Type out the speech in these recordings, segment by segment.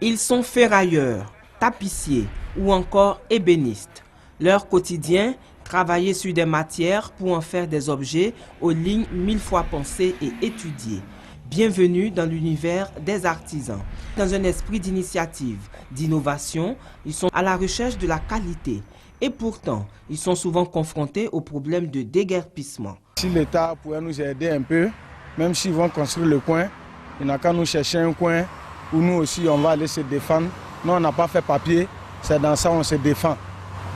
Ils sont ferrailleurs, tapissiers ou encore ébénistes. Leur quotidien, travailler sur des matières pour en faire des objets aux lignes 1000 fois pensées et étudiées. Bienvenue dans l'univers des artisans. Dans un esprit d'initiative, d'innovation, ils sont à la recherche de la qualité. Et pourtant, ils sont souvent confrontés aux problèmes de déguerpissement. Si l'État pouvait nous aider un peu, même s'ils vont construire le coin, il n'a qu'à nous chercher un coin où nous aussi on va aller se défendre. Nous on n'a pas fait papier, c'est dans ça on se défend.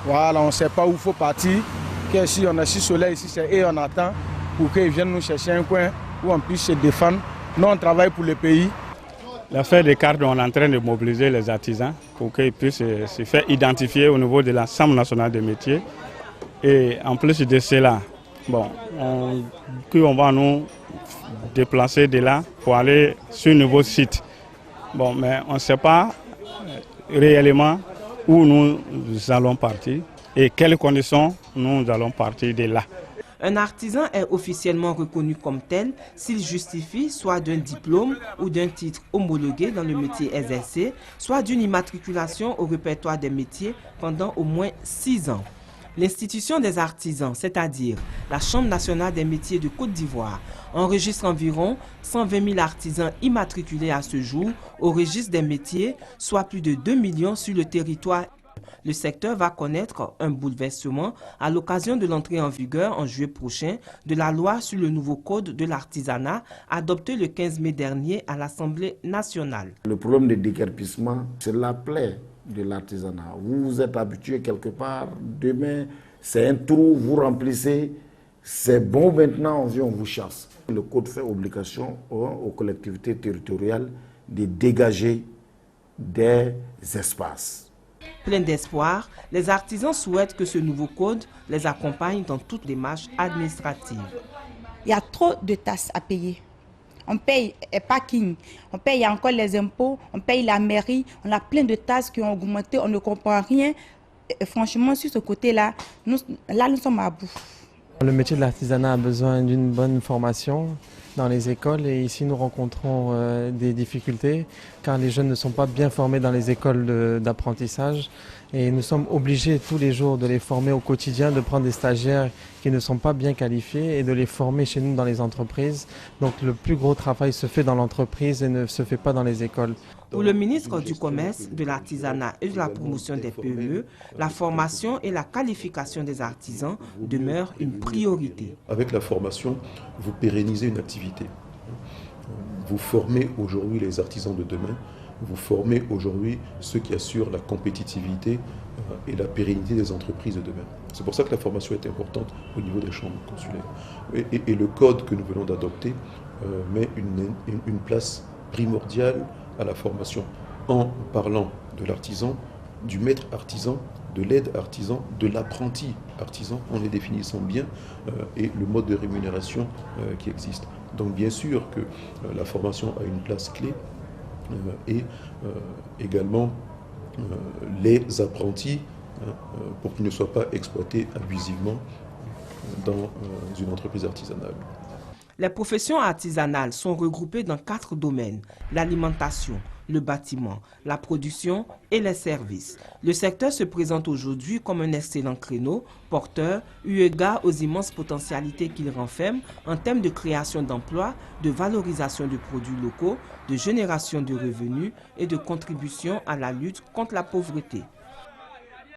Voilà, on ne sait pas où il faut partir. Si on a si soleil ici, c'est et on attend pour qu'ils viennent nous chercher un coin où on puisse se défendre. Nous on travaille pour le pays. L'affaire des cartes, on est en train de mobiliser les artisans pour qu'ils puissent se faire identifier au niveau de l'Assemblée nationale des métiers. Et en plus de cela, on va nous déplacer de là pour aller sur un nouveau site. Mais on ne sait pas réellement où nous allons partir et quelles conditions nous allons partir de là. Un artisan est officiellement reconnu comme tel s'il justifie soit d'un diplôme ou d'un titre homologué dans le métier exercé, soit d'une immatriculation au répertoire des métiers pendant au moins 6 ans. L'institution des artisans, c'est-à-dire la Chambre nationale des métiers de Côte d'Ivoire, enregistre environ 120 000 artisans immatriculés à ce jour au registre des métiers, soit plus de 2 millions sur le territoire. Le secteur va connaître un bouleversement à l'occasion de l'entrée en vigueur en juillet prochain de la loi sur le nouveau code de l'artisanat adopté le 15 mai dernier à l'Assemblée nationale. Le problème de déguerpissement, c'est la plaie de l'artisanat. Vous vous êtes habitué quelque part, demain c'est un trou, vous remplissez, c'est bon maintenant, on vient, on vous chasse. Le code fait obligation aux collectivités territoriales de dégager des espaces. Plein d'espoir, les artisans souhaitent que ce nouveau code les accompagne dans toutes les démarches administratives. Il y a trop de taxes à payer. On paye les parking, on paye encore les impôts, on paye la mairie, on a plein de taxes qui ont augmenté, on ne comprend rien. Et franchement, sur ce côté-là, nous sommes à bout. Le métier de l'artisanat a besoin d'une bonne formation dans les écoles et ici nous rencontrons des difficultés car les jeunes ne sont pas bien formés dans les écoles d'apprentissage et nous sommes obligés tous les jours de les former au quotidien, de prendre des stagiaires qui ne sont pas bien qualifiés et de les former chez nous dans les entreprises. Donc le plus gros travail se fait dans l'entreprise et ne se fait pas dans les écoles. Pour le ministre du Commerce, de l'Artisanat et de la promotion des PME, la formation et la qualification des artisans demeurent une priorité. Avec la formation, vous pérennisez une activité. Vous formez aujourd'hui les artisans de demain, vous formez aujourd'hui ceux qui assurent la compétitivité et la pérennité des entreprises de demain. C'est pour ça que la formation est importante au niveau des chambres consulaires. Et le code que nous venons d'adopter met une place primordiale à la formation en parlant de l'artisan, du maître artisan, de l'aide artisan, de l'apprenti artisan, en les définissant bien et le mode de rémunération qui existe. Donc bien sûr que la formation a une place clé et également les apprentis pour qu'ils ne soient pas exploités abusivement dans une entreprise artisanale. Les professions artisanales sont regroupées dans 4 domaines: l'alimentation, le bâtiment, la production et les services. Le secteur se présente aujourd'hui comme un excellent créneau porteur eu égard aux immenses potentialités qu'il renferme en termes de création d'emplois, de valorisation de produits locaux, de génération de revenus et de contribution à la lutte contre la pauvreté.